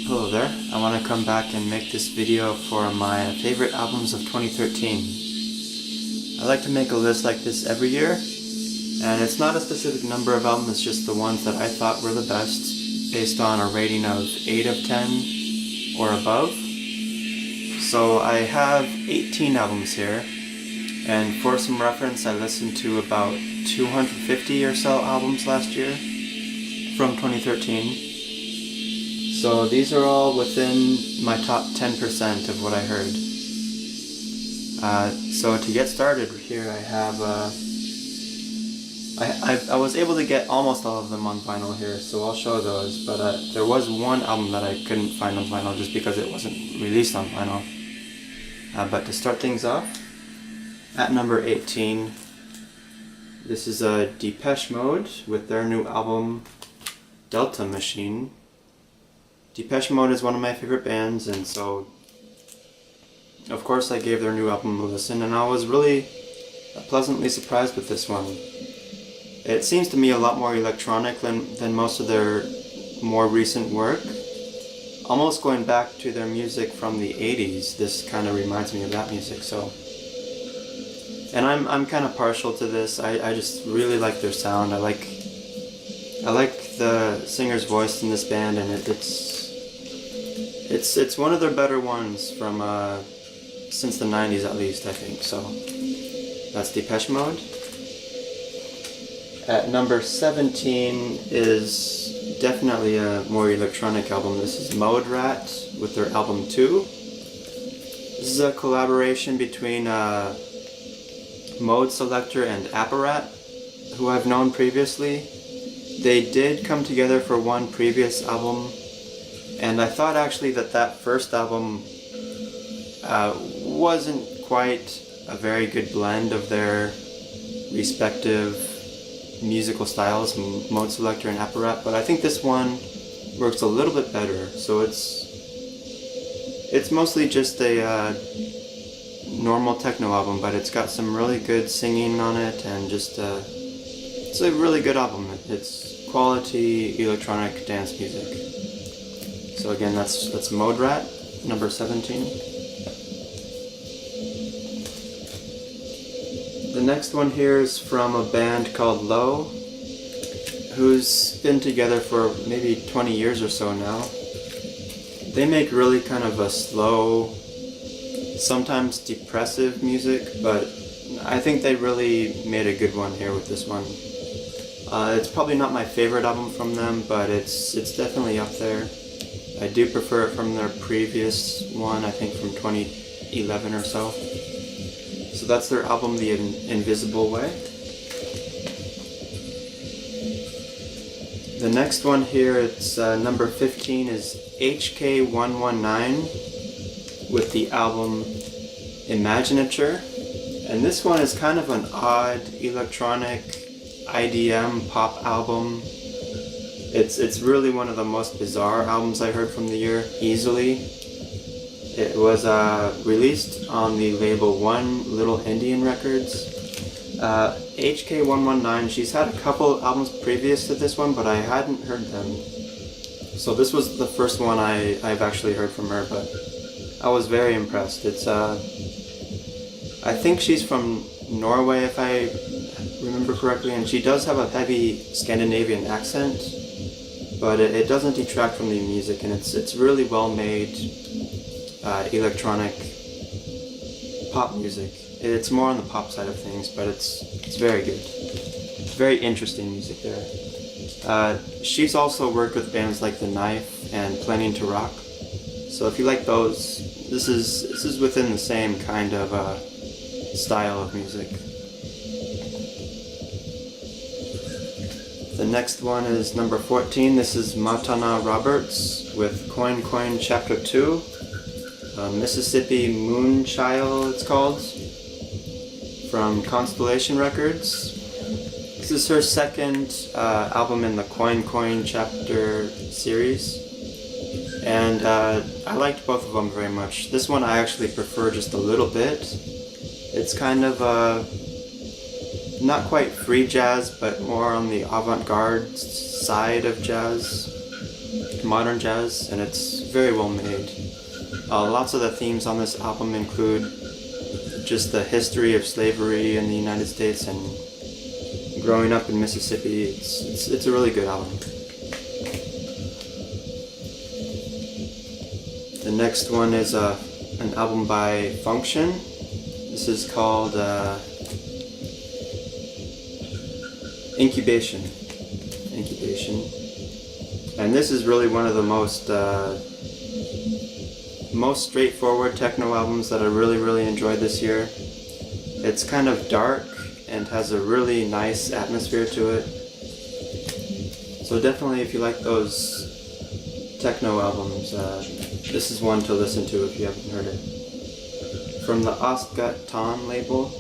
Hello there, I want to come back and make this video for my favorite albums of 2013. I like to make a list like this every year, and it's not a specific number of albums, it's just the ones that I thought were the best, based on a rating of 8 of 10 or above. So I have 18 albums here, and for some reference I listened to about 250 or so albums last year from 2013. So these are all within my top 10% of what I heard. So to get started here, I have I was able to get almost all of them on vinyl here, so I'll show those. But there was one album that I couldn't find on vinyl just because it wasn't released on vinyl. But to start things off, at number 18, this is Depeche Mode with their new album Delta Machine. Depeche Mode is one of my favorite bands, and so of course I gave their new album a listen, and I was really pleasantly surprised with this one. It seems to me a lot more electronic than most of their more recent work. Almost going back to their music from the 80s, this kind of reminds me of that music, so. And I'm kind of partial to this. I just really like their sound. I like the singer's voice in this band, and it's one of their better ones from since the 90s at least, I think. So that's Depeche Mode. At number 17 is definitely a more electronic album. This is Mode Rat with their album 2. This is a collaboration between Mode Selector and Apparat, who I've known previously. They did come together for one previous album, and I thought actually that first album wasn't quite a very good blend of their respective musical styles, Mode Selector and Apparat, but I think this one works a little bit better. So it's mostly just a normal techno album, but it's got some really good singing on it, and just it's a really good album. It's quality electronic dance music. So again, that's Mode Rat, number 17. The next one here is from a band called Low, who's been together for maybe 20 years or so now. They make really kind of a slow, sometimes depressive music, but I think they really made a good one here with this one. It's probably not my favorite album from them, but it's definitely up there. I do prefer it from their previous one, I think from 2011 or so. So that's their album, The Invisible Way. The next one here, it's number 15, is HK119 with the album Imaginature. And this one is kind of an odd electronic IDM pop album. It's really one of the most bizarre albums I heard from the year, easily. It was released on the label One Little Indian Records. HK119, she's had a couple albums previous to this one, but I hadn't heard them. So this was the first one I've actually heard from her, but I was very impressed. It's I think she's from Norway, if I remember correctly, and she does have a heavy Scandinavian accent, but it doesn't detract from the music, and it's really well made electronic pop music. It's more on the pop side of things, but it's very good. Very interesting music there. She's also worked with bands like The Knife and Planning to Rock, so if you like those, this is within the same kind of style of music. The next one is number 14. This is Matana Roberts with Coin Coin Chapter 2. Mississippi Moonchild, it's called, from Constellation Records. This is her second album in the Coin Coin Chapter series, and I liked both of them very much. This one I actually prefer just a little bit. It's kind of not quite free jazz, but more on the avant-garde side of jazz. modern jazz, and it's very well made. Lots of the themes on this album include just the history of slavery in the United States and growing up in Mississippi. It's a really good album. The next one is an album by Function. This is called Incubation. And this is really one of the most straightforward techno albums that I really enjoyed this year. It's kind of dark and has a really nice atmosphere to it. So definitely, if you like those techno albums, this is one to listen to if you haven't heard it. From the Ostgut Ton label.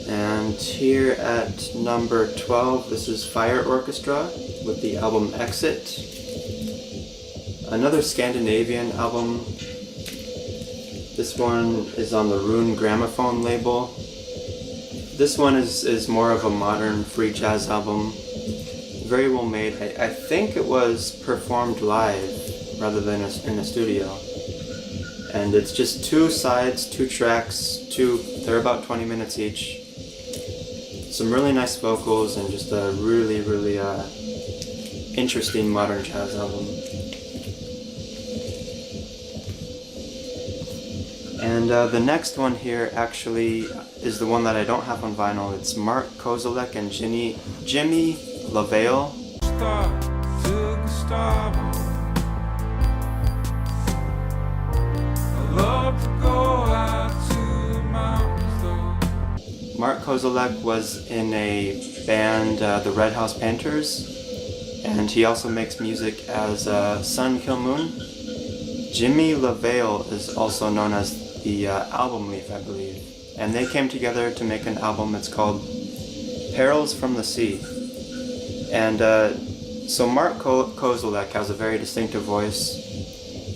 And here at number 12, this is Fire Orchestra with the album Exit. Another Scandinavian album. This one is on the Rune Gramophone label. This one is more of a modern free jazz album. Very well made. I think it was performed live rather than in a studio. And it's just 2 sides, 2 tracks, they're about 20 minutes each. Some really nice vocals and just a really interesting modern jazz album. And the next one here actually is the one that I don't have on vinyl. It's Mark Kozelek and Jimmy LaVale. Mark Kozelek was in a band, the Red House Painters, and he also makes music as Sun Kill Moon. Jimmy LaVale is also known as the Album Leaf, I believe, and they came together to make an album that's called Perils from the Sea. And so Mark Kozelek has a very distinctive voice.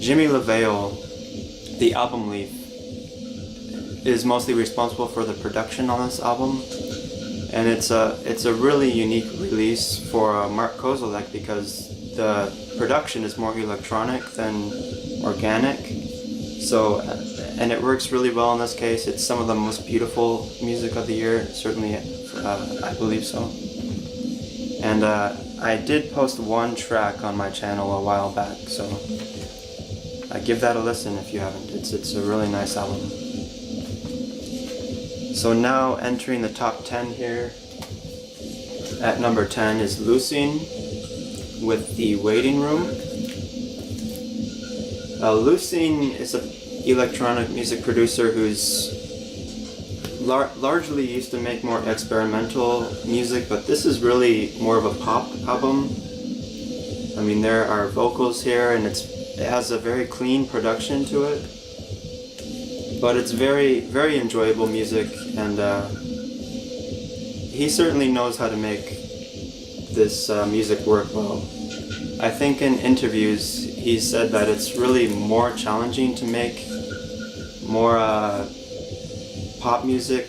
Jimmy LaVale, the Album Leaf, is mostly responsible for the production on this album, and it's a really unique release for Mark Kozelek because the production is more electronic than organic. So, and it works really well in this case. It's some of the most beautiful music of the year, certainly, I believe so. And I did post 1 track on my channel a while back, so give that a listen if you haven't. It's a really nice album. So now entering the top 10 here, at number 10 is Lucene with The Waiting Room. Lucene is an electronic music producer who's largely used to make more experimental music, but this is really more of a pop album. I mean, there are vocals here and it has a very clean production to it. But it's very enjoyable music, and he certainly knows how to make this music work well. I think in interviews he said that it's really more challenging to make more pop music,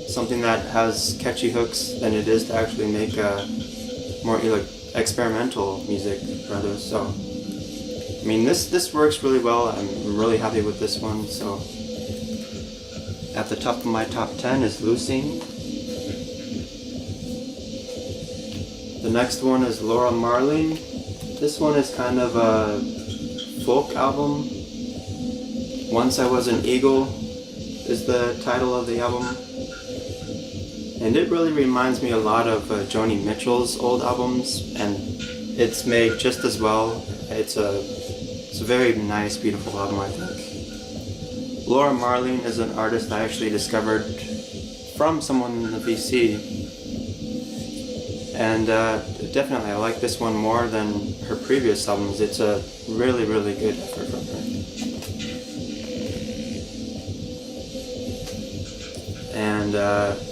something that has catchy hooks, than it is to actually make more experimental music, rather. So, I mean, this works really well. I'm really happy with this one. So. At the top of my top 10 is Lucene. The next one is Laura Marling. This one is kind of a folk album. Once I Was an Eagle is the title of the album. And it really reminds me a lot of Joni Mitchell's old albums, and it's made just as well. It's a very nice, beautiful album, I think. Laura Marling is an artist I actually discovered from someone in the VC, and definitely I like this one more than her previous albums. It's a really good effort from her. And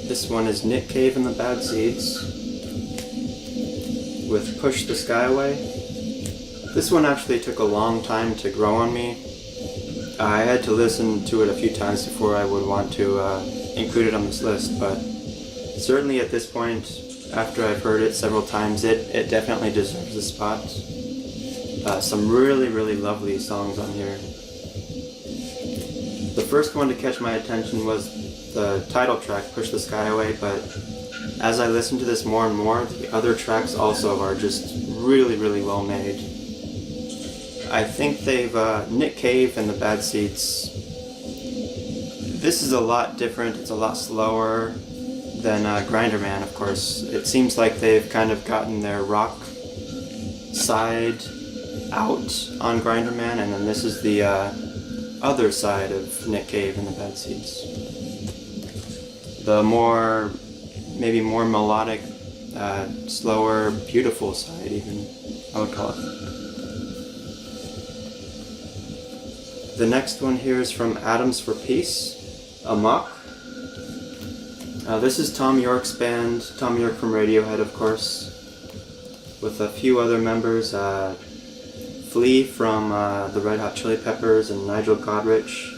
this one is Nick Cave and the Bad Seeds with Push the Sky Away. This one actually took a long time to grow on me. I had to listen to it a few times before I would want to include it on this list, but certainly at this point after I've heard it several times, it definitely deserves a spot. Some really, really lovely songs on here. The first one to catch my attention was the title track, Push the Sky Away, but as I listen to this more and more, the other tracks also are just really, really well made. I think they've, Nick Cave and the Bad Seeds, this is a lot different, it's a lot slower than Grinderman, of course. It seems like they've kind of gotten their rock side out on Grinderman, and then this is the other side of Nick Cave and the Bad Seeds. The more, maybe more melodic, slower, beautiful side even, I would call it. The next one here is from Atoms for Peace, Amok. This is Thom Yorke's band, Thom Yorke from Radiohead, of course, with a few other members, Flea from the Red Hot Chili Peppers and Nigel Godrich,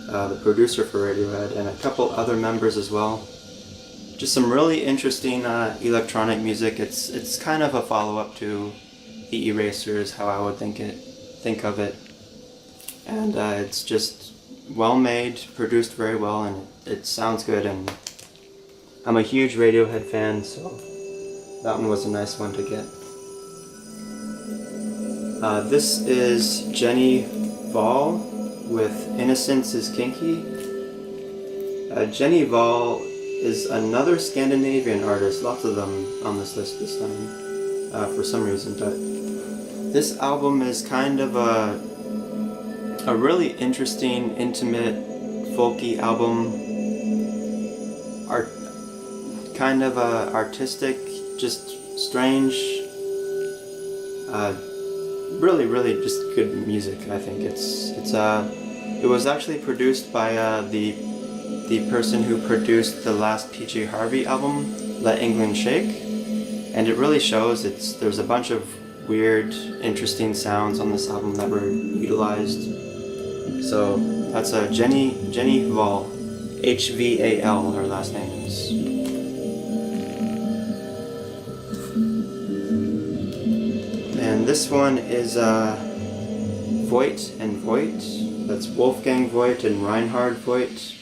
the producer for Radiohead, and a couple other members as well. Just some really interesting electronic music. It's kind of a follow-up to The Erasers, how I would think of it. And it's just well made, produced very well, and it sounds good. And I'm a huge Radiohead fan, so that one was a nice one to get. This is Jenny Val with Innocence is Kinky. Jenny Val is another Scandinavian artist, lots of them on this list this time, for some reason, but this album is kind of a really interesting, intimate, folky album. Kind of artistic, just strange, really, really just good music. I think it was actually produced by the person who produced the last PJ Harvey album, Let England Shake, and it really shows. There's a bunch of weird, interesting sounds on this album that were utilized. So that's Jenny Val, H-V-A-L, her last name is. And this one is Voigt and Voigt. That's Wolfgang Voigt and Reinhard Voigt,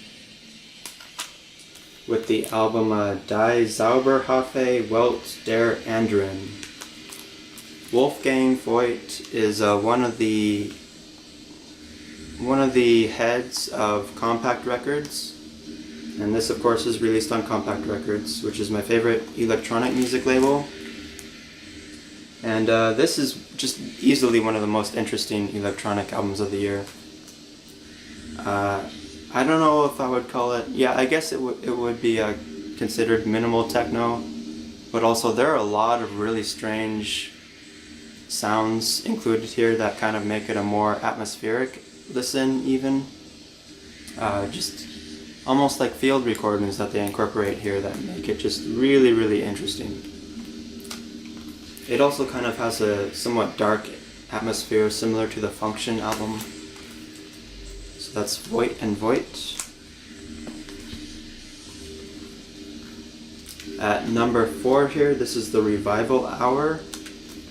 with the album Die Zauberhafe Welt der Anderen. Wolfgang Voigt is one of the heads of Compact Records, and this of course is released on Compact Records, which is my favorite electronic music label. And this is just easily one of the most interesting electronic albums of the year. I don't know if I would call it, I guess it would be considered minimal techno, but also there are a lot of really strange sounds included here that kind of make it a more atmospheric listen even. Just almost like field recordings that they incorporate here that make it just really, really interesting. It also kind of has a somewhat dark atmosphere similar to the Function album. So that's Voigt and Voigt. At number 4 here, this is the Revival Hour.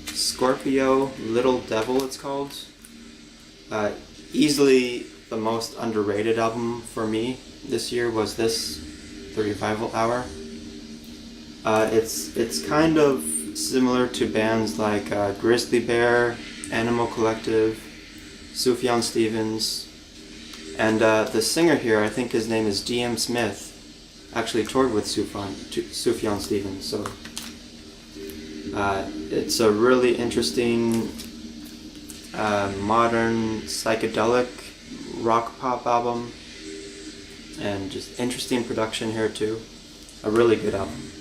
Scorpio Little Devil it's called. Easily the most underrated album for me this year was this, the Revival Hour. It's kind of similar to bands like Grizzly Bear, Animal Collective, Sufjan Stevens, and the singer here, I think his name is D.M. Smith, actually toured with Sufjan Stevens, so it's a really interesting modern psychedelic rock pop album, and just interesting production here too. A really good album.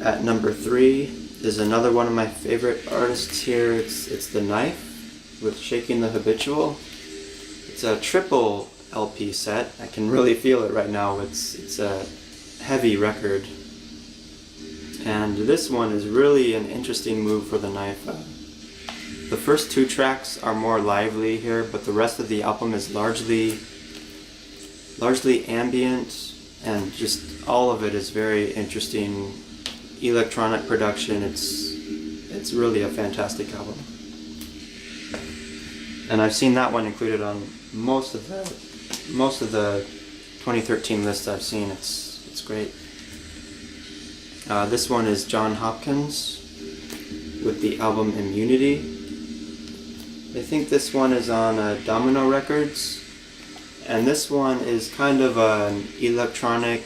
At number 3 is another one of my favorite artists here. It's The Knife with Shaking the Habitual. It's a triple LP set. I can really feel it right now. It's a heavy record. And this one is really an interesting move for The Knife. The first 2 tracks are more lively here, but the rest of the album is largely ambient, and just all of it is very interesting. Electronic production, it's really a fantastic album. And I've seen that one included on most of the 2013 lists I've seen. It's great. This one is Jon Hopkins with the album Immunity. I think this one is on Domino Records, and this one is kind of an electronic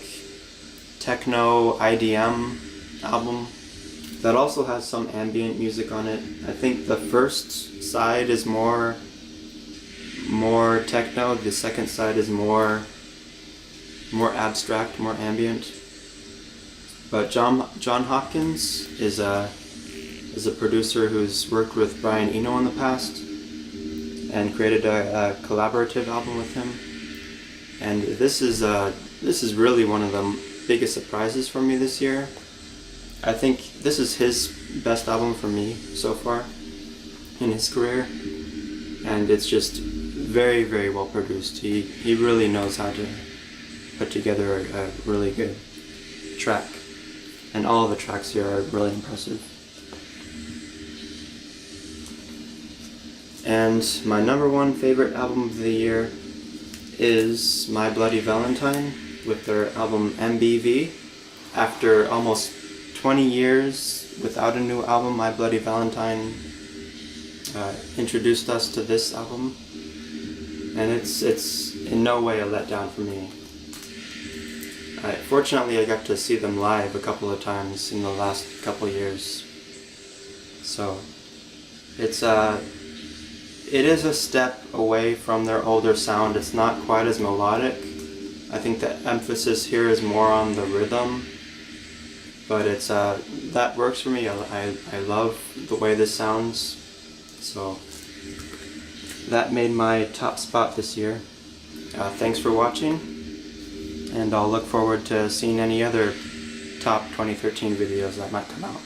techno IDM album that also has some ambient music on it. I think the first side is more techno, the second side is more abstract, more ambient. But Jon Hopkins is a producer who's worked with Brian Eno in the past and created a collaborative album with him. And this is really one of the biggest surprises for me this year. I think this is his best album for me so far in his career, and it's just very, very well produced. He really knows how to put together a really good track, and all of the tracks here are really impressive. And my number one favorite album of the year is My Bloody Valentine with their album MBV. After almost 20 years without a new album, My Bloody Valentine introduced us to this album, and it's in no way a letdown for me. Fortunately, I got to see them live a couple of times in the last couple of years, so it is a step away from their older sound. It's not quite as melodic. I think the emphasis here is more on the rhythm, but it's that works for me. I love the way this sounds, so that made my top spot this year. Thanks for watching, and I'll look forward to seeing any other top 2013 videos that might come out.